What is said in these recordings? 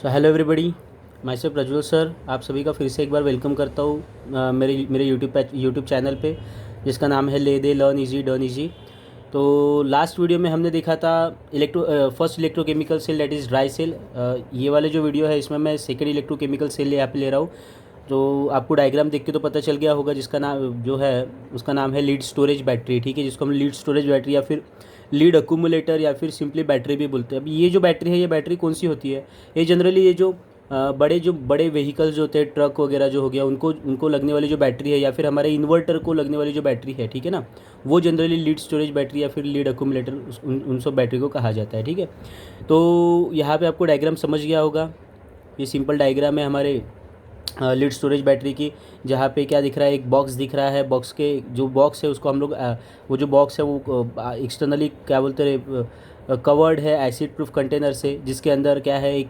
So hello everybody, my self Prajwal sir आप सभी का फिर से एक बार वेलकम करता हूँ मेरे मेरे यूट्यूब चैनल पे, जिसका नाम है ले दे लर्न इजी डर्न इजी। तो लास्ट वीडियो में हमने देखा था first electrochemical cell, that is dry cell. ये वाले जो वीडियो है इसमें मैं सेकेंड इलेक्ट्रोकेमिकल सेल यहाँ पे ले रहा हूँ। तो आपको डायग्राम देख के तो पता चल गया होगा, जिसका नाम जो है उसका नाम है लीड स्टोरेज बैटरी, ठीक है, जिसको हम लीड स्टोरेज बैटरी या फिर लीड अक्यूमुलेटर या फिर सिंपली बैटरी भी बोलते हैं। अब ये जो बैटरी है, ये बैटरी कौन सी होती है? ये जनरली ये जो बड़े व्हीकल्स जो होते हैं, ट्रक वगैरह जो हो गया, उनको उनको लगने वाली जो बैटरी है, या फिर हमारे इन्वर्टर को लगने वाली जो बैटरी है, ठीक है ना, वो जनरली लीड स्टोरेज बैटरी या फिर लीड अक्यूमुलेटर उन सब बैटरी को कहा जाता है, ठीक है। तो यहाँ पे आपको डायग्राम समझ गया होगा। ये सिंपल डायग्राम है हमारे लीड स्टोरेज बैटरी की, जहाँ पे क्या दिख रहा है, एक बॉक्स दिख रहा है। बॉक्स के जो बॉक्स है उसको हम लोग वो जो बॉक्स है वो एक्सटर्नली क्या बोलते हैं, कवर्ड है एसिड प्रूफ कंटेनर से, जिसके अंदर क्या है, एक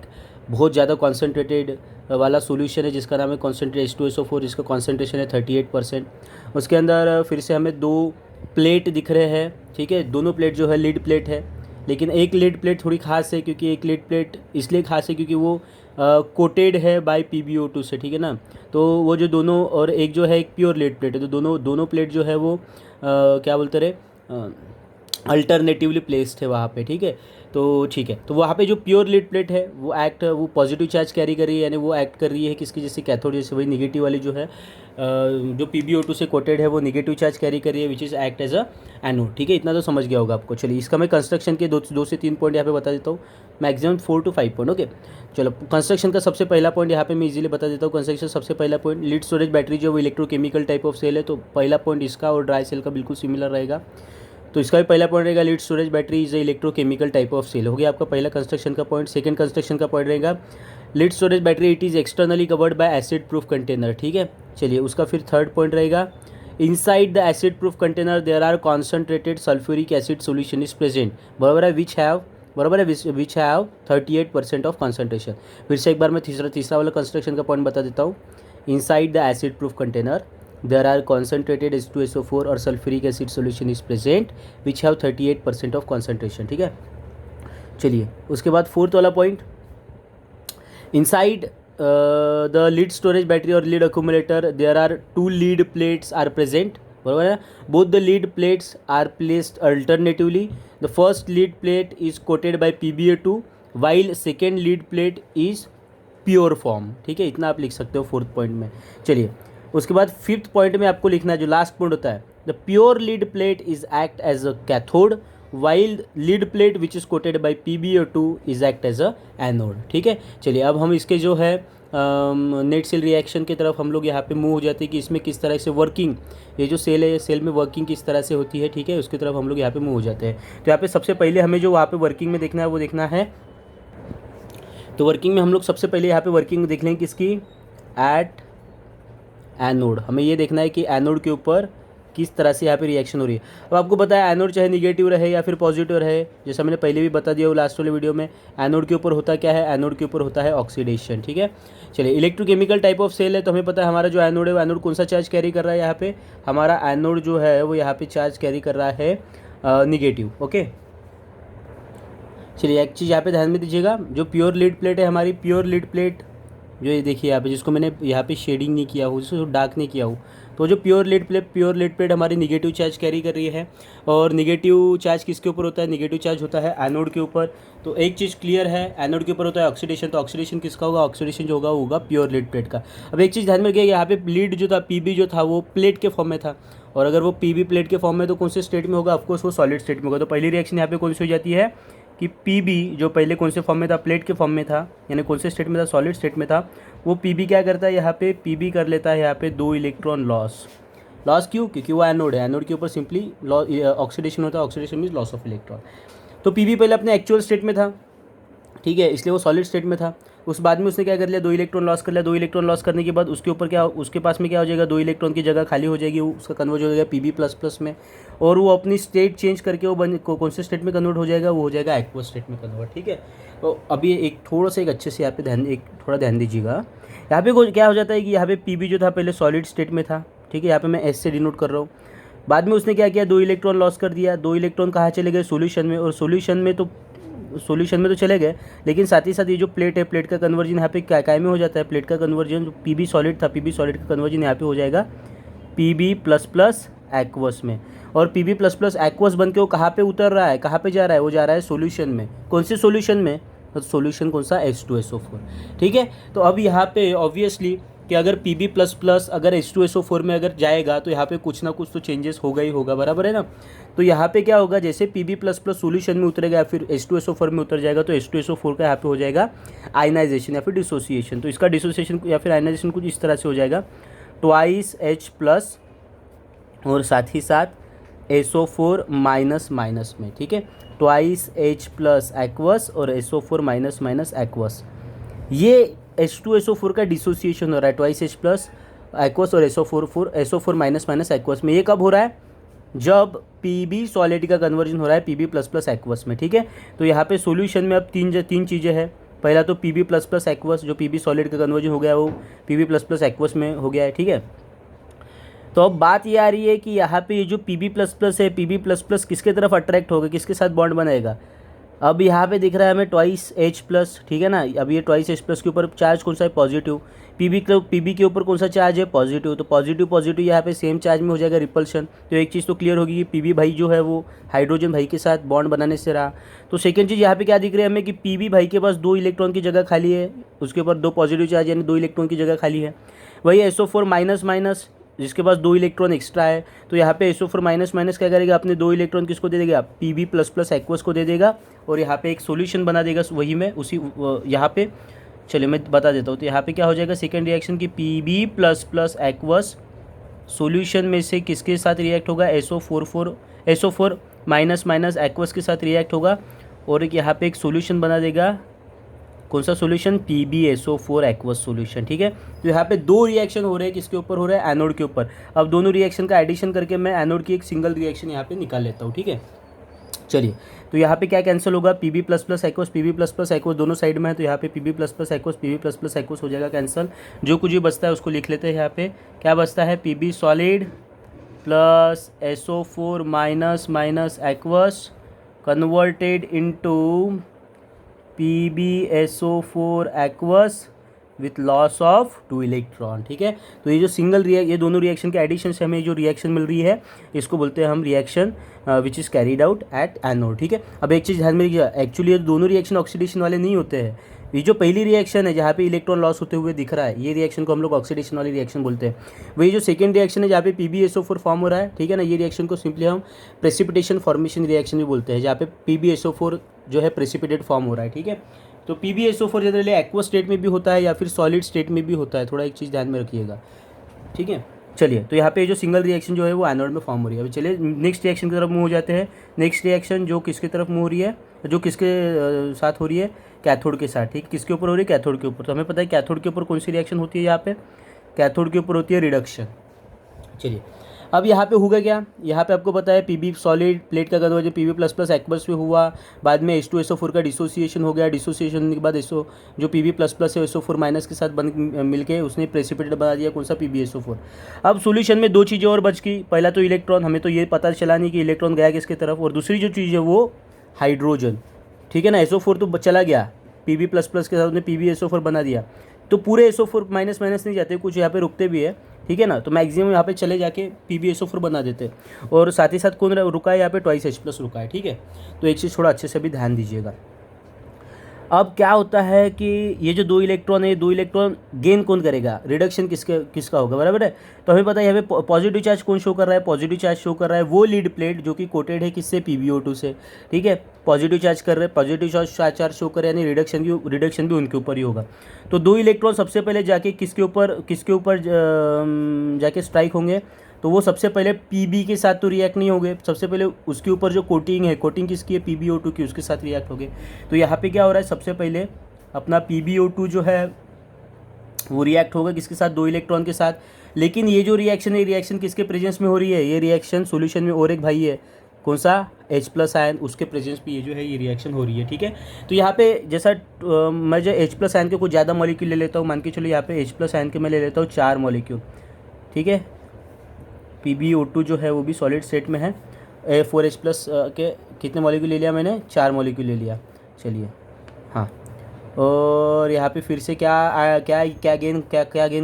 बहुत ज़्यादा कॉन्सेंट्रेटेड वाला सॉल्यूशन है जिसका नाम है कॉन्सेंट्रेट H2SO4। इसका कॉन्सेंट्रेशन है 38%। उसके अंदर फिर से हमें दो प्लेट दिख रहे हैं, ठीक है। दोनों प्लेट जो है लीड प्लेट है, लेकिन एक लीड प्लेट थोड़ी खास है, क्योंकि एक लीड प्लेट इसलिए खास है क्योंकि वो कोटेड है बाय PbO2 से, ठीक है ना। तो वो जो दोनों, और एक जो है एक प्योर लीड प्लेट है, तो दोनों दोनों प्लेट जो है वो क्या बोलते रहे, अल्टरनेटिवली प्लेस्ड है वहाँ पे, ठीक है। तो ठीक है, तो वहाँ पे जो प्योर लीड प्लेट है वो पॉजिटिव चार्ज कैरी कर रही है, यानी वो एक्ट कर रही है किसकी, जैसे कैथोड, जैसे वही निगेटिव वाली जो है जो PbO2 से कोटेड है वो निगेटिव चार्ज कैरी कर रही है, which is act as a anode, ठीक है। इतना तो समझ गया होगा आपको। चलिए, इसका मैं कंस्ट्रक्शन के दो से तीन पॉइंट यहाँ पे बता देता हूँ, मैक्सिमम 4 to 5 पॉइंट, ओके। चलो, कंस्ट्रक्शन का सबसे पहला पॉइंट यहाँ पे मैं इजीली बता देता हूँ। कंस्ट्रक्शन सबसे पहला पॉइंट, लीड स्टोरेज बैटरी जो इलेक्ट्रोकेमिकल टाइप ऑफ सेल है, तो पहला पॉइंट इसका और ड्राई सेल का बिल्कुल सिमिलर रहेगा। तो इसका भी पहला पॉइंट रहेगा, lead storage battery is electrochemical type of cell, हो गया आपका पहला कंस्ट्रक्शन का पॉइंट। सेकंड कंस्ट्रक्शन का पॉइंट रहेगा, lead storage battery it is externally covered by acid proof container, ठीक है। चलिए, उसका फिर थर्ड पॉइंट रहेगा, inside the acid proof container there are concentrated sulphuric acid solution is present, बराबर है, विच हैव 38% ऑफ कॉन्सेंट्रेशन। फिर से एक बार मैं तीसरा वाला कंस्ट्रक्शन का पॉइंट बता देता हूँ। Inside the acid proof container there are concentrated H2SO4 और sulfuric acid solution is present which have 38% of concentration, ठीक है। चलिए, उसके बाद फोर्थ वाला point, inside the lead storage battery और lead accumulator there are two lead plates are present, बराबर है। Both the lead plates are placed alternatively, the first lead plate is coated by PbA2 while second lead plate is pure form, ठीक है। इतना आप लिख सकते हो fourth point में। चलिए, उसके बाद फिफ्थ पॉइंट में आपको लिखना है, जो लास्ट पॉइंट होता है, the pure lead plate is act as a cathode while lead plate which is coated by PbO2 is act as a anode, ठीक है। चलिए, अब हम इसके जो है नेट सेल रिएक्शन की तरफ हम लोग यहाँ पे मूव हो जाते हैं कि इसमें किस तरह से वर्किंग, ये जो सेल है, सेल में वर्किंग किस तरह से होती है, ठीक है, उसकी तरफ हम लोग यहाँ पे मूव हो जाते हैं। तो यहाँ पे सबसे पहले हमें जो वहाँ पे वर्किंग में देखना है वो देखना है, तो वर्किंग में हम लोग सबसे पहले यहाँ पे वर्किंग देख लेंगे किसकी, एट एनोड। हमें ये देखना है कि एनोड के ऊपर किस तरह से यहाँ पे रिएक्शन हो रही है। अब आपको पता है एनोड चाहे निगेटिव रहे या फिर पॉजिटिव रहे, जैसा मैंने पहले भी बता दिया वो लास्ट वाले वीडियो में, एनोड के ऊपर होता क्या है, एनोड के ऊपर होता है ऑक्सीडेशन, ठीक है। चलिए, इलेक्ट्रोकेमिकल टाइप ऑफ सेल है, तो हमें पता है हमारा जो एनोड है वो एनोड कौन सा चार्ज कैरी कर रहा है, यहाँ पे हमारा एनोड जो है वो यहाँ पे चार्ज कैरी कर रहा है निगेटिव, ओके। चलिए, एक चीज़ यहाँ पे ध्यान में दीजिएगा, जो प्योर लीड प्लेट है हमारी, प्योर लीड प्लेट जो ये देखिए यहाँ पे, जिसको मैंने यहाँ पे शेडिंग नहीं किया हो, जिसको डार्क नहीं किया हो, तो जो प्योर लीड प्लेट हमारी निगेटिव चार्ज कैरी कर रही है। और निगेटिव चार्ज किसके ऊपर होता है, निगेटिव चार्ज होता है एनोड के ऊपर। तो एक चीज़ क्लियर है, एनोड के ऊपर होता है ऑक्सीडेशन, तो ऑक्सीडेशन किसका होगा, ऑक्सीडेशन जो होगा वो होगा प्योर लीड प्लेट का। अब एक चीज़ ध्यान में रखिए, यहाँ पे लीड जो था, PB जो था वो प्लेट के फॉर्म में था, और अगर वो PB प्लेट के फॉर्म में तो कौन से स्टेट में होगा, ऑफकोर्स वो सॉलिड स्टेट में होगा। तो पहली रिएक्शन यहाँ पे कौन सी हो जाती है कि PB जो पहले कौन से फॉर्म में था, प्लेट के फॉर्म में था, यानी कौन से स्टेट में था, सॉलिड स्टेट में था, वो PB क्या करता है, यहाँ पे PB कर लेता है यहाँ पे 2 इलेक्ट्रॉन लॉस। क्यों, क्योंकि वो एनोड है, एनोड के ऊपर सिंपली ऑक्सीडेशन होता है, oxidation means loss of electron. तो PB पहले अपने एक्चुअल स्टेट में था, ठीक है, इसलिए वो सॉलिड स्टेट में था। उस बाद में उसने क्या कर लिया, 2 इलेक्ट्रॉन लॉस कर लिया। 2 इलेक्ट्रॉन लॉस करने के बाद उसके ऊपर क्या, उसके पास में क्या हो जाएगा, 2 इलेक्ट्रॉन की जगह खाली हो जाएगी, उसका कन्वर्ट हो जाएगा PB++ में, और वो अपनी स्टेट चेंज करके वो कौन से स्टेट में कन्वर्ट हो जाएगा, वो हो जाएगा एक्वस स्टेट में कन्वर्ट, ठीक है। तो अभी एक अच्छे से यहाँ पे थोड़ा ध्यान दीजिएगा। यहाँ पे क्या हो जाता है कि यहाँ पे PB जो था पहले सॉलिड स्टेट में था, ठीक है, यहाँ पे मैं S से डिनोट कर रहा हूँ। बाद में उसने क्या किया, 2 इलेक्ट्रॉन लॉस कर दिया। 2 इलेक्ट्रॉन कहाँ चले गए, सोल्यूशन में, और सोल्यूशन में तो सॉल्यूशन में तो चले गए, लेकिन साथ ही साथ ये जो प्लेट है, प्लेट का कन्वर्जन यहाँ पे क्या में हो जाता है, प्लेट का कन्वर्जन जो पी बी सॉलिड था, पी बी सॉलिड का कन्वर्जन यहाँ पे हो जाएगा P B plus plus aqueous में। और P B plus plus aqueous बन के वो कहाँ पे उतर रहा है, कहाँ पे जा रहा है, वो जा रहा है सॉल्यूशन में। कौन से सॉल्यूशन में, तो सॉल्यूशन कौन सा, H2SO4। ठीक है, तो अब यहाँ पे ऑब्वियसली कि अगर पी बी प्लस प्लस अगर H2SO4 में अगर जाएगा तो यहाँ पे कुछ ना कुछ तो चेंजेस होगा ही होगा, बराबर है ना। तो यहाँ पे क्या होगा, जैसे P B plus plus solution में उतरेगा या फिर H2SO4 में उतर जाएगा, तो H2SO4 का यहाँ पे हो जाएगा आयनाइजेशन या फिर डिसोसिएशन। तो इसका डिसोसिएशन या फिर आयनाइजेशन कुछ इस तरह से हो जाएगा, ट्वाइस H प्लस और साथ ही साथ SO4 माइनस माइनस में। ठीक है, ट्वाइस H प्लस एक्वस और SO4 माइनस माइनस एक्वस, ये H2SO4 का डिसोसिएशन हो रहा है ट्वाइस H प्लस एक्वस और SO4 माइनस माइनस एक्वस में। ये कब हो रहा है, जब PB सॉलिड का कन्वर्जन हो रहा है PB प्लस प्लस एक्वस में। ठीक है, तो यहाँ पे सॉल्यूशन में अब तीन चीज़ें हैं। पहला तो PB प्लस प्लस एक्वस, जो PB सॉलिड का कन्वर्जन हो गया वो PB प्लस प्लस एक्वस में हो गया है। ठीक है, तो अब बात ये आ रही है कि यहाँ पे ये जो PB प्लस प्लस है, PB प्लस प्लस किसके तरफ अट्रैक्ट होगा, किसके साथ बॉन्ड बनाएगा। अब यहाँ पे दिख रहा है हमें ट्वाइस H प्लस, ठीक है ना। अब ये ट्वाइस H प्लस के ऊपर चार्ज कौन सा है, पॉजिटिव। PB के ऊपर कौन सा चार्ज है, पॉजिटिव। तो पॉजिटिव पॉजिटिव यहाँ पे सेम चार्ज में हो जाएगा, रिपल्शन। तो एक चीज़ तो क्लियर होगी कि PB भाई जो है वो हाइड्रोजन भाई के साथ बॉन्ड बनाने से रहा। तो सेकेंड चीज़ यहाँ पे क्या दिख रही है हमें कि PB भाई के पास 2 इलेक्ट्रॉन की जगह खाली है, उसके ऊपर 2 पॉजिटिव चार्ज यानी 2 इलेक्ट्रॉन की जगह खाली है। वही SO4 माइनस माइनस, जिसके पास 2 इलेक्ट्रॉन एक्स्ट्रा है, तो यहाँ पे SO4 माइनस माइनस क्या करेगा, अपने 2 इलेक्ट्रॉन किसको दे देगा, PB प्लस प्लस एक्वस को दे देगा और यहाँ पे एक सॉल्यूशन बना देगा वही में उसी यहाँ पे। चलिए मैं बता देता हूँ, तो यहाँ पे क्या हो जाएगा सेकेंड रिएक्शन की PB plus plus aqueous solution में से किसके साथ रिएक्ट होगा, SO4 माइनस माइनस एक्वस के साथ रिएक्ट होगा और एक यहाँ पे एक सॉल्यूशन बना देगा, कौन सा सॉल्यूशन, PbSO4 एक्वस सॉल्यूशन। ठीक है, तो यहाँ पे 2 रिएक्शन हो रहे हैं, किसके ऊपर हो रहा है, एनोड के ऊपर। अब दोनों रिएक्शन का एडिशन करके मैं एनोड की एक सिंगल रिएक्शन यहाँ पे निकाल लेता हूँ। ठीक है, चलिए, तो यहाँ पे क्या कैंसिल होगा, PB plus plus aqueous, PB plus plus aqueous दोनों साइड में है, तो यहाँ पे PB plus plus aqueous, PB plus plus aqueous हो जाएगा कैंसिल। जो कुछ भी बचता है उसको लिख लेते हैं। यहाँ पे क्या बचता है, PB solid plus SO4 minus minus aqueous converted into PbSO4 aqueous with loss of 2 electron. ठीक है, तो ये जो ये दोनों रिएक्शन के एडिशन से हमें जो रिएक्शन मिल रही है इसको बोलते हैं हम reaction which is carried out at anode. ठीक है, अब एक चीज़ ध्यान में रखिएगा, एक्चुअली ये दोनों रिएक्शन ऑक्सीडेशन वाले नहीं होते हैं। ये जो पहली रिएक्शन है जहाँ पे इलेक्ट्रॉन लॉस होते हुए दिख रहा है, ये रिएक्शन को हम लोग ऑक्सीडेशन वाली रिएक्शन बोलते हैं। वही जो सेकंड रिएक्शन है जहाँ पे PbSO4 फॉर्म हो रहा है, ठीक है ना, ये रिएक्शन को सिंपली हम प्रेसिपिटेशन फॉर्मेशन रिएक्शन भी बोलते हैं, जहाँ पे PbSO4 जो है प्रेसिपिटेट फॉर्म हो रहा है। ठीक है, तो PbSO4 जनरली एक्वस स्टेट में भी होता है या फिर सॉलिड स्टेट में भी होता है, थोड़ा एक चीज़ ध्यान में रखिएगा। ठीक है, चलिए, तो यहाँ पे जो सिंगल रिएक्शन जो है वो एनोड में फॉर्म हो रही है। अभी चलिए नेक्स्ट रिएक्शन की तरफ मूव हो जाते हैं। नेक्स्ट रिएक्शन जो किसकी तरफ मूव हो रही है, जो किसके साथ हो रही है, कैथोड के साथ। ठीक, किसके ऊपर हो रही है, कैथोड के ऊपर। तो हमें पता है कैथोड के ऊपर कौन सी रिएक्शन होती है, यहाँ पे कैथोड के ऊपर होती है रिडक्शन। चलिए, अब यहाँ पे होगा क्या, यहाँ पे आपको पता है PB सॉलिड प्लेट का conversion PB plus plus aqueous में हुआ, बाद में H2SO4 का डिसोसिएशन हो गया। डिसोसिएशन होने के बाद जो PB प्लस प्लस है SO4 माइनस के साथ मिलके उसने प्रेसिपिटेट बना दिया, कौन सा, PbSO4। अब सॉल्यूशन में 2 चीज़ें और बच गई। पहला तो इलेक्ट्रॉन, हमें तो ये पता चला नहीं कि इलेक्ट्रॉन गया किसकी तरफ, और दूसरी जो चीज़ है वो हाइड्रोजन। ठीक है ना, SO4 तो चला गया, PB प्लस प्लस के साथ उसने PbSO4 बना दिया। तो पूरे SO4 माइनस माइनस नहीं जाते, कुछ यहाँ पे रुकते भी है। ठीक है ना, तो मैक्सिमम यहाँ पे चले जाके PbSO4 बना देते हैं। और साथ ही साथ कौन रुका है, यहाँ पे ट्वाइस H प्लस रुका है। ठीक है, तो एक चीज़ थोड़ा अच्छे से भी ध्यान दीजिएगा। अब क्या होता है कि ये जो 2 इलेक्ट्रॉन है, ये 2 इलेक्ट्रॉन गेन कौन करेगा, रिडक्शन किसका होगा, बराबर है। तो हमें पता है यहाँ पे पॉजिटिव चार्ज कौन शो कर रहा है, पॉजिटिव चार्ज शो कर रहा है वो लीड प्लेट जो कि कोटेड है किससे, PbO2 से। ठीक है, पॉजिटिव चार्ज कर रहे हैं, पॉजिटिव चार्ज शो कर रहे हैं, यानी रिडक्शन भी उनके ऊपर ही होगा। तो 2 इलेक्ट्रॉन सबसे पहले जाके किसके ऊपर जाके स्ट्राइक होंगे, तो वो सबसे पहले PB के साथ तो रिएक्ट नहीं होंगे, सबसे पहले उसके ऊपर जो कोटिंग है, कोटिंग किसकी है, PbO2 की, उसके साथ रिएक्ट होंगे। तो यहाँ पे क्या हो रहा है, सबसे पहले अपना PbO2 जो है वो रिएक्ट होगा किसके साथ, 2 इलेक्ट्रॉन के साथ। लेकिन ये जो रिएक्शन है, ये रिएक्शन किसके प्रेजेंस में हो रही है, ये रिएक्शन सॉल्यूशन में और एक भाई है, कौन सा, H प्लस आयन, उसके प्रेजेंस में ये जो है ये रिएक्शन हो रही है। ठीक है, तो यहाँ पे जैसा मैं जो H प्लस आयन के कुछ ज़्यादा मॉलिक्यूल ले लेता हूँ, मान के चलो यहाँ पे H प्लस आयन के मैं ले लेता हूँ 4 मॉलिक्यूल। ठीक है, PbO2 जो है वो भी सॉलिड स्टेट में है। 4H प्लस के कितने मॉलिक्यूल ले लिया मैंने, 4 मॉलिक्यूल ले लिया। चलिए, हाँ, और यहाँ पे फिर से क्या गेन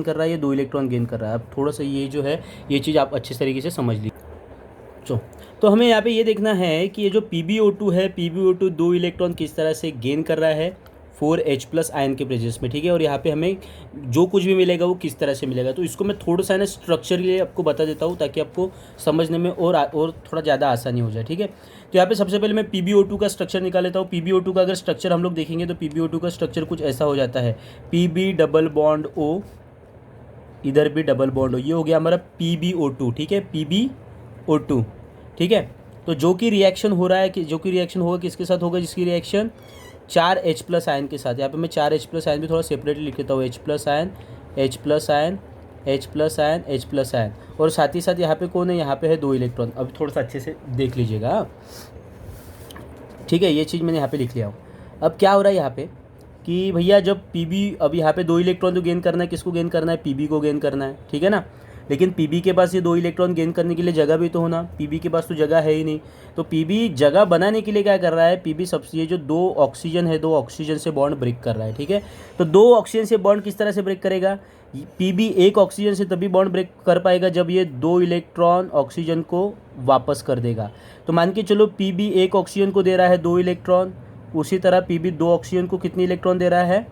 कर रहा है, ये 2 इलेक्ट्रॉन गेन कर रहा है। अब थोड़ा सा ये जो है ये चीज़ आप अच्छे तरीके से समझ लीजिए। तो हमें यहाँ पे ये देखना है कि ये जो PbO2 है, PbO2 2 इलेक्ट्रॉन किस तरह से गेन कर रहा है 4H+ आयन के प्रेजेंस में, ठीक है। और यहाँ पे हमें जो कुछ भी मिलेगा वो किस तरह से मिलेगा, तो इसको मैं थोड़ा सा ना स्ट्रक्चर के लिए आपको बता देता हूँ ताकि आपको समझने में और थोड़ा ज़्यादा आसानी हो जाए, ठीक है। तो यहाँ पे सबसे पहले मैं PbO2 का स्ट्रक्चर निकाल लेता हूँ। PbO2 का अगर स्ट्रक्चर हम लोग देखेंगे तो PbO2 का स्ट्रक्चर कुछ ऐसा हो जाता है, Pb डबल बॉन्ड O, इधर भी डबल बॉन्ड हो, ये हो गया हमारा PbO2, ठीक है, PbO2, ठीक है। तो जो कि रिएक्शन हो रहा है कि जो कि रिएक्शन होगा किसके साथ होगा, जिसकी रिएक्शन 4H+ आयन के साथ। यहाँ पे मैं 4H+ आयन भी थोड़ा सेपरेटली लिख लेता हूँ, H+ ion, H+ ion, H+ ion, H+ ion, और साथ ही साथ यहाँ पे कौन है, यहाँ पे है 2 इलेक्ट्रॉन। अब थोड़ा सा अच्छे से देख लीजिएगा, ठीक है। ये चीज़ मैंने यहाँ पे लिख लिया हूँ। अब क्या हो रहा है यहाँ पे कि भैया जब अब यहाँ पे 2 इलेक्ट्रॉन तो गेन करना है, किसको गेन करना है, PB को गेन करना है, ठीक है ना। लेकिन PB के पास ये 2 इलेक्ट्रॉन गेन करने के लिए जगह भी तो होना, PB के पास तो जगह है ही नहीं। तो PB जगह बनाने के लिए क्या कर रहा है, PB सबसे ये जो 2 ऑक्सीजन है, 2 ऑक्सीजन से बॉन्ड ब्रेक कर रहा है, ठीक है। तो 2 ऑक्सीजन से बॉन्ड किस तरह से ब्रेक करेगा, PB एक ऑक्सीजन से तभी बॉन्ड ब्रेक कर पाएगा जब ये 2 इलेक्ट्रॉन ऑक्सीजन को वापस कर देगा। तो मान के चलो PB एक ऑक्सीजन को दे रहा है 2 इलेक्ट्रॉन, उसी तरह PB 2 ऑक्सीजन को कितने इलेक्ट्रॉन दे रहा है,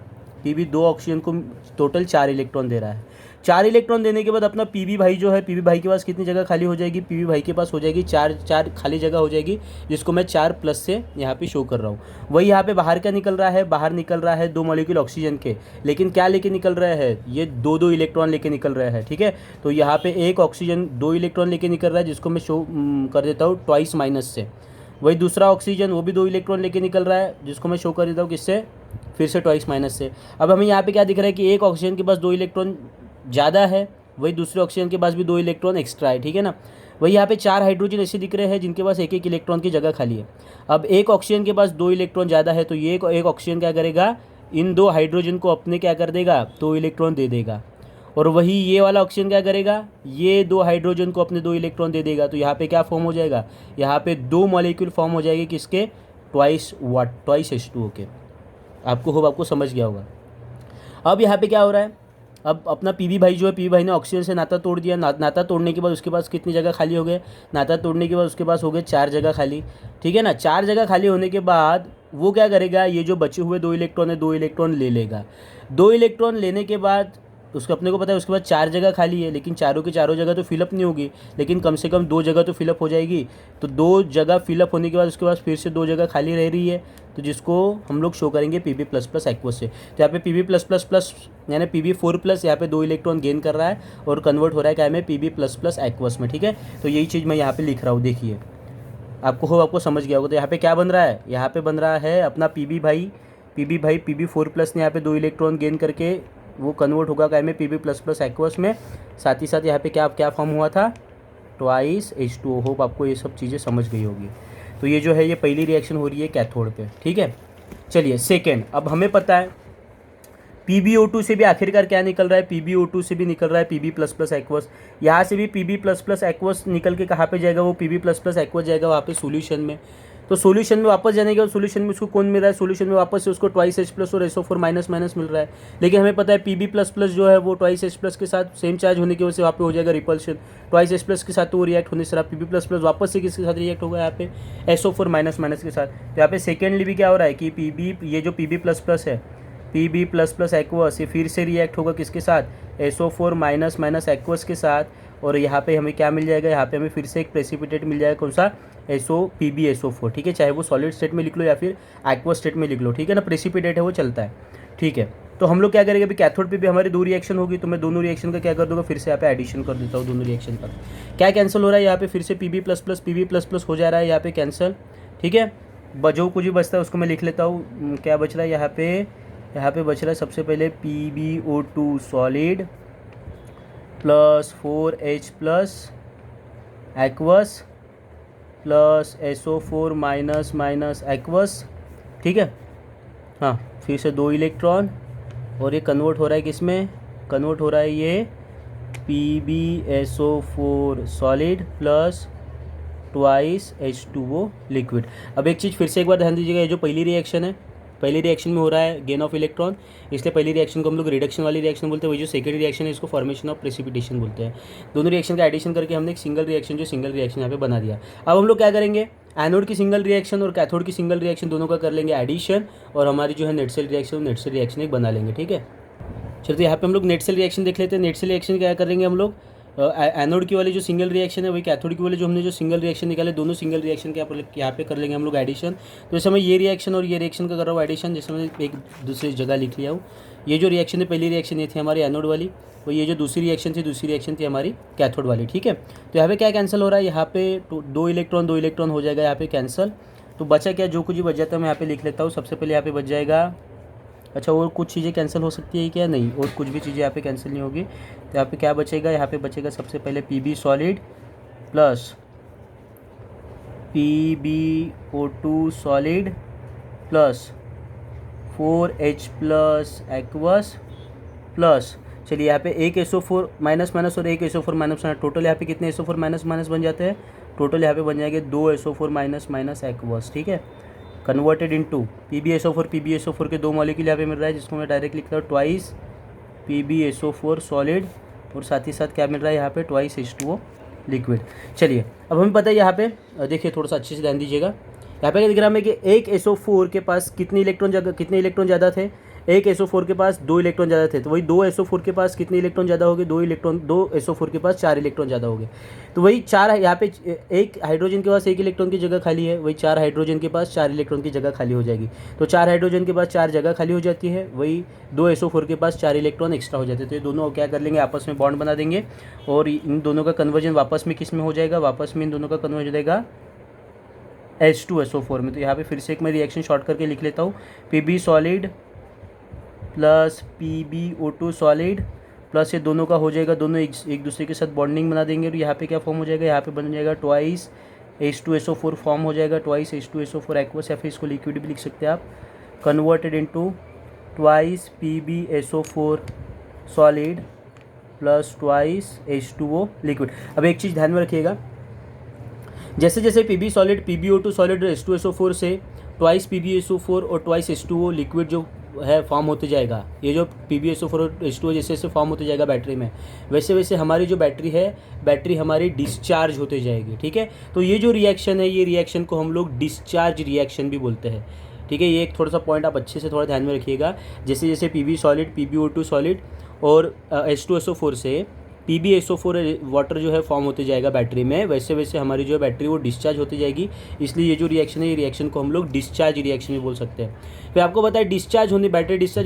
PB 2 ऑक्सीजन को टोटल 4 इलेक्ट्रॉन दे रहा है। 4 इलेक्ट्रॉन देने के बाद अपना PB भाई जो है, PB भाई के पास कितनी जगह खाली हो जाएगी, PB भाई के पास हो जाएगी 4 खाली जगह हो जाएगी, जिसको मैं 4+ से यहाँ पे शो कर रहा हूँ। वही यहाँ पे बाहर क्या निकल रहा है, बाहर निकल रहा है 2 मॉलिक्यूल ऑक्सीजन के, लेकिन क्या लेके निकल रहा है, ये 2 इलेक्ट्रॉन लेके निकल रहा है, ठीक है। तो यहाँ पे एक ऑक्सीजन 2 इलेक्ट्रॉन लेके निकल रहा है, जिसको मैं शो कर देता हूँ ट्वाइस माइनस से। वही दूसरा ऑक्सीजन वो भी 2 इलेक्ट्रॉन लेके निकल रहा है, जिसको मैं शो कर देता हूँ किससे, फिर से ट्वाइस माइनस से। अब हमें यहाँ पे क्या दिख रहा है कि एक ऑक्सीजन के पास 2 इलेक्ट्रॉन ज़्यादा है, वही दूसरे ऑक्सीजन के पास भी 2 इलेक्ट्रॉन एक्स्ट्रा है, ठीक है ना। वही यहाँ पे 4 हाइड्रोजन ऐसे दिख रहे हैं जिनके पास एक एक इलेक्ट्रॉन की जगह खाली है। अब एक ऑक्सीजन के पास 2 इलेक्ट्रॉन ज़्यादा है, तो ये एक ऑक्सीजन क्या करेगा, इन 2 हाइड्रोजन को अपने क्या कर देगा, 2 इलेक्ट्रॉन दे देगा। और वही ये वाला ऑक्सीजन क्या करेगा, ये 2 हाइड्रोजन को अपने 2 इलेक्ट्रॉन दे देगा। तो यहाँ पे क्या फॉर्म हो जाएगा, यहाँ पे 2 मॉलिक्यूल फॉर्म हो जाएगी किसके, ट्वाइस H2O के। आपको समझ गया होगा। अब यहाँ पे क्या हो रहा है, अब अपना PB भाई जो है, PB भाई ने ऑक्सीजन से नाता तोड़ दिया। नाता तोड़ने के बाद उसके पास कितनी जगह खाली हो गए, नाता तोड़ने के बाद उसके पास हो गए 4 जगह खाली, ठीक है ना। 4 जगह खाली होने के बाद वो क्या करेगा, ये जो बचे हुए 2 इलेक्ट्रॉन है, 2 इलेक्ट्रॉन ले लेगा। 2 इलेक्ट्रॉन लेने के बाद उसको अपने को पता है उसके बाद 4 जगह खाली है, लेकिन चारों की चारों जगह तो फिलअप नहीं होगी, लेकिन कम से कम 2 जगह तो फिलअप हो जाएगी। तो 2 जगह फिलअप होने के बाद उसके पास फिर से 2 जगह खाली रह रही है, तो जिसको हम लोग शो करेंगे Pb++ एक्वस से। तो यहाँ पे Pb+++ यानी Pb4+ यहाँ पे 2 इलेक्ट्रॉन गेन कर रहा है और कन्वर्ट हो रहा है क्या में, Pb++ एक्वस में, ठीक है। तो यही चीज़ मैं यहाँ पे लिख रहा हूँ, देखिए आपको समझ गया होगा। तो यहाँ पे क्या बन रहा है, यहाँ पे बन रहा है अपना PB भाई Pb4+ ने यहाँ पे 2 इलेक्ट्रॉन गेन करके वो कन्वर्ट होगा क्या में, Pb++ एक्वस में। साथ ही साथ यहाँ पे क्या फॉर्म हुआ था, ट्वाइस H2O। होप आपको ये सब चीज़ें समझ गई होगी। तो ये जो है ये पहली रिएक्शन हो रही है कैथोड पे, ठीक है। चलिए सेकेंड, अब हमें पता है PbO2 से भी आखिरकार क्या निकल रहा है, PbO2 से भी निकल रहा है Pb++ एक्वस। यहाँ से भी Pb++ एक्वस निकल के कहाँ पे जाएगा, वो Pb++ एक्वस जाएगा वहाँ पे सोल्यूशन में। तो सोल्यूशन में वापस जाने के बाद सोल्यूशन में उसको कौन मिल रहा है, सोल्यूशन में वापस से उसको ट्वाइस H+ और SO4 माइनस मिल रहा है। लेकिन हमें पता है Pb++ जो है वो ट्वाइस H+ के साथ सेम चार्ज होने की वजह से वहाँ पे हो जाएगा रिपल्शन। ट्वाइस H+ के साथ तो वो रिएक्ट होने से रहा, Pb++ वापस से किसके साथ रिएक्ट होगा, यहाँ पे SO4 माइनस के साथ। तो यहाँ पे सेकेंडली भी क्या हो रहा है कि ये जो Pb++ है, Pb++ एक्वस, ये फिर से रिएक्ट होगा किसके साथ, SO4 माइनस एक्वस के साथ। और यहाँ पे हमें क्या मिल जाएगा, यहाँ पे हमें फिर से एक प्रेसिपिटेट मिल जाएगा, कौन सा, PbSO4, ठीक है। चाहे वो सॉलिड स्टेट में लिख लो या फिर एक्वस स्टेट में लिख लो, ठीक है ना, प्रेसिपिटेट है वो चलता है, ठीक है। तो हम लोग क्या करेंगे, अभी कैथोड पे भी हमारी 2 रिएक्शन होगी, तो मैं दोनों रिएक्शन का क्या कर दूँगा, फिर से यहाँ पे एडिशन कर देता हूँ। दोनों रिएक्शन का क्या कैंसिल हो रहा है, यहाँ पे फिर से Pb++ हो जा रहा है यहाँ पे कैंसिल, ठीक है। जो कुछ भी बचता है उसको मैं लिख लेता हूँ। क्या बच रहा है यहाँ पे बच रहा है सबसे पहले PbO2 solid plus 4H+ aqueous plus SO4 minus aqueous, ठीक है। हाँ, फिर से 2 इलेक्ट्रॉन और ये कन्वर्ट हो रहा है किसमें, कन्वर्ट हो रहा है ये PbSO4 solid plus twice H2O liquid. अब एक चीज़ फिर से एक बार ध्यान दीजिएगा, ये जो पहली रिएक्शन है पहली रिएक्शन में हो रहा है गेन ऑफ इलेक्ट्रॉन, इसलिए पहली रिएक्शन को हम लोग रिडक्शन वाली रिएक्शन बोलते हैं। वही जो सेकेंड रिएक्शन है इसको फॉर्मेशन ऑफ प्रेसिपिटेशन बोलते हैं। दोनों रिएक्शन का एडिशन करके हमने एक सिंगल रिएक्शन यहाँ पे बना दिया। अब हम लोग क्या करेंगे, एनोड की सिंगल रिएक्शन और कैथोड की सिंगल रिएक्शन दोनों का कर लेंगे एडिशन, और हमारी जो है नेट सेल रिएक्शन एक बना लेंगे। ठीक है, चलिए तो यहाँ पे हम लोग नेट सेल रिएक्शन देख लेते हैं। नेट सेल रिएक्शन क्या करेंगे हम लोग, एनोड की वाली जो सिंगल रिएक्शन है वही कैथोड की वाली जो हमने जो सिंगल रिएक्शन निकाले, दोनों सिंगल रिएक्शन के यहाँ पे कर लेंगे हम लोग एडिशन। तो जैसे मैं ये रिएक्शन और ये रिएक्शन का कर रहा हूँ एडिशन, जैसे मैं एक दूसरी जगह लिख लिया हूँ। ये जो रिएक्शन है, पहली रिएक्शन ये थी हमारी एनोड वाली, और ये जो दूसरी रिएक्शन थी हमारी कैथोड वाली। ठीक है, तो यहाँ पे क्या कैंसिल हो रहा है, यहाँ पे दो इलेक्ट्रॉन हो जाएगा यहाँ पे कैंसिल। तो बचा क्या, जो कुछ भी बच जाता है मैं यहाँ पे लिख लेता हूँ। सबसे पहले यहाँ पे बच जाएगा, अच्छा और कुछ चीज़ें कैंसिल हो सकती है क्या, नहीं और कुछ भी चीज़ें यहाँ पे कैंसिल नहीं होगी। तो यहाँ पे क्या बचेगा, यहाँ पे बचेगा सबसे पहले Pb solid plus PbO2 solid plus 4H plus aqueous plus, चलिए यहाँ पे एक SO4 माइनस माइनस और एक SO4 माइनस, टोटल यहाँ पे कितने SO4 माइनस माइनस बन जाते हैं, टोटल यहाँ पे बन जाएंगे 2 SO4 माइनस माइनस एक्वस। ठीक है, कन्वर्टेड इनटू PbSO4 के दो मॉलिक्यूल यहाँ पे मिल रहा है, जिसको मैं डायरेक्ट लिखता हूँ ट्वाइस PbSO4 सॉलिड, और साथ ही साथ क्या मिल रहा है यहाँ पे ट्वाइस H2O लिक्विड। चलिए अब हमें पता है यहाँ पे देखिए, थोड़ा सा अच्छे से ध्यान दीजिएगा। यहाँ पे क्या दिख रहा है कि एक SO4 के पास कितने इलेक्ट्रॉन ज़्यादा थे, एक SO4 के पास 2 इलेक्ट्रॉन ज़्यादा थे। तो वही 2 SO4 के पास कितने इलेक्ट्रॉन ज़्यादा हो गए, 2 SO4 के पास 4 इलेक्ट्रॉन ज़्यादा हो गए। तो वही 4 यहाँ पे एक हाइड्रोजन के पास 1 इलेक्ट्रॉन की जगह खाली है, वही 4 हाइड्रोजन के पास 4 इलेक्ट्रॉन की जगह खाली हो जाएगी। तो 4 हाइड्रोजन के पास 4 जगह खाली हो जाती है, वही 2 SO4 के पास 4 इलेक्ट्रॉन एक्स्ट्रा हो जाते हैं। तो ये दोनों क्या कर लेंगे, आपस में बॉन्ड बना देंगे, और इन दोनों का कन्वर्जन वापस में किस में हो जाएगा, वापस में इन दोनों का कन्वर्जन हो जाएगा H2SO4 में। तो यहाँ पे फिर से एक मैं रिएक्शन शॉर्ट करके लिख लेता हूँ, Pb solid plus PbO2 solid plus ये दोनों का हो जाएगा, दोनों एक दूसरे के साथ बॉन्डिंग बना देंगे। और यहाँ पे क्या फॉर्म हो जाएगा, यहाँ पे बन जाएगा ट्वाइस H2SO4 फॉर्म हो जाएगा, ट्वाइस H2SO4 एक्वस, या फिर इसको लिक्विड भी लिख सकते हैं आप, converted into twice PbSO4 solid plus twice H2O liquid. अब एक चीज़ ध्यान में रखिएगा, जैसे जैसे Pb सॉलिड PbO2 सॉलिड और H2SO4 से ट्वाइस PbSO4 और ट्वाइस H2O लिक्विड जो है फॉर्म होते जाएगा, ये जो PbSO4 और H2O जैसे जैसे फॉर्म होते जाएगा बैटरी में, वैसे वैसे हमारी जो बैटरी हमारी डिस्चार्ज होते जाएगी। ठीक है, तो ये जो रिएक्शन है, ये रिएक्शन को हम लोग डिस्चार्ज रिएक्शन भी बोलते हैं। ठीक है, ये एक थोड़ा सा पॉइंट आप अच्छे से थोड़ा ध्यान में रखिएगा। जैसे जैसे Pb सॉलिड PbO2 सॉलिड और H2SO4 से PbSO4 वाटर जो है फॉर्म होते जाएगा बैटरी में, वैसे वैसे हमारी जो बैटरी वो डिस्चार्ज होती जाएगी। इसलिए ये जो रिएक्शन है, ये रिएक्शन को हम लोग डिस्चार्ज रिएक्शन भी बोल सकते हैं। फिर आपको पता है बैटरी डिस्चार्ज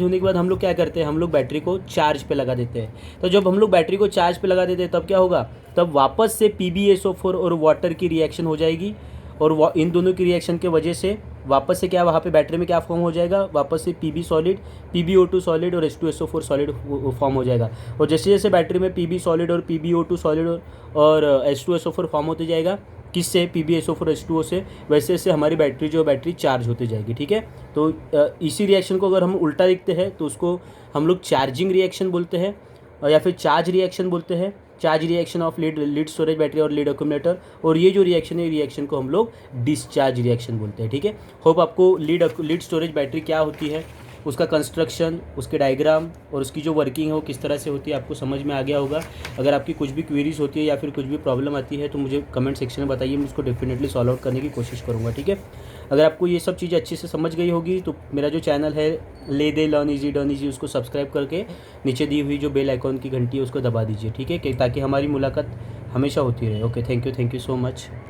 होने के बाद हम लोग क्या करते हैं, हम लोग बैटरी को चार्ज पे लगा देते हैं। तो जब हम लोग बैटरी को चार्ज पे लगा देते हैं तब क्या होगा, तब वापस से PbSO4 और वाटर की रिएक्शन हो जाएगी, और इन दोनों की रिएक्शन के वजह से वापस से क्या वहाँ पे बैटरी में क्या फॉर्म हो जाएगा, वापस से Pb सॉलिड PbO2 सॉलिड और H2SO4 सॉलिड फॉर्म हो जाएगा। और जैसे जैसे बैटरी में Pb सॉलिड और PbO2 सॉलिड और H2SO4 फॉर्म होते जाएगा, किससे, PbSO4 H2O से, वैसे वैसे हमारी बैटरी चार्ज होती जाएगी। ठीक है, तो इसी रिएक्शन को अगर हम उल्टा लिखते हैं तो उसको हम लोग चार्जिंग रिएक्शन बोलते हैं, या फिर चार्ज रिएक्शन बोलते हैं, charge reaction of lead storage battery और लीड एक्यूमुलेटर। और ये जो रिएक्शन है, रिएक्शन को हम लोग डिस्चार्ज रिएक्शन बोलते हैं। ठीक है, होप आपको लीड स्टोरेज बैटरी क्या होती है, उसका कंस्ट्रक्शन, उसके डायग्राम और उसकी जो वर्किंग है वो किस तरह से होती है आपको समझ में आ गया होगा। अगर आपकी कुछ भी क्वेरीज होती है या फिर कुछ भी प्रॉब्लम आती है तो मुझे कमेंट सेक्शन में बताइए, मैं उसको डेफिनेटली सॉल्व आउट करने की कोशिश करूँगा। ठीक है, अगर आपको ये सब चीज़ें अच्छे से समझ गई होगी तो मेरा जो चैनल है ले दे लर्न इजी डन इजी, उसको सब्सक्राइब करके नीचे दी हुई जो बेल आइकॉन की घंटी है उसको दबा दीजिए। ठीक है, ताकि हमारी मुलाकात हमेशा होती रहे। Okay, thank you so much.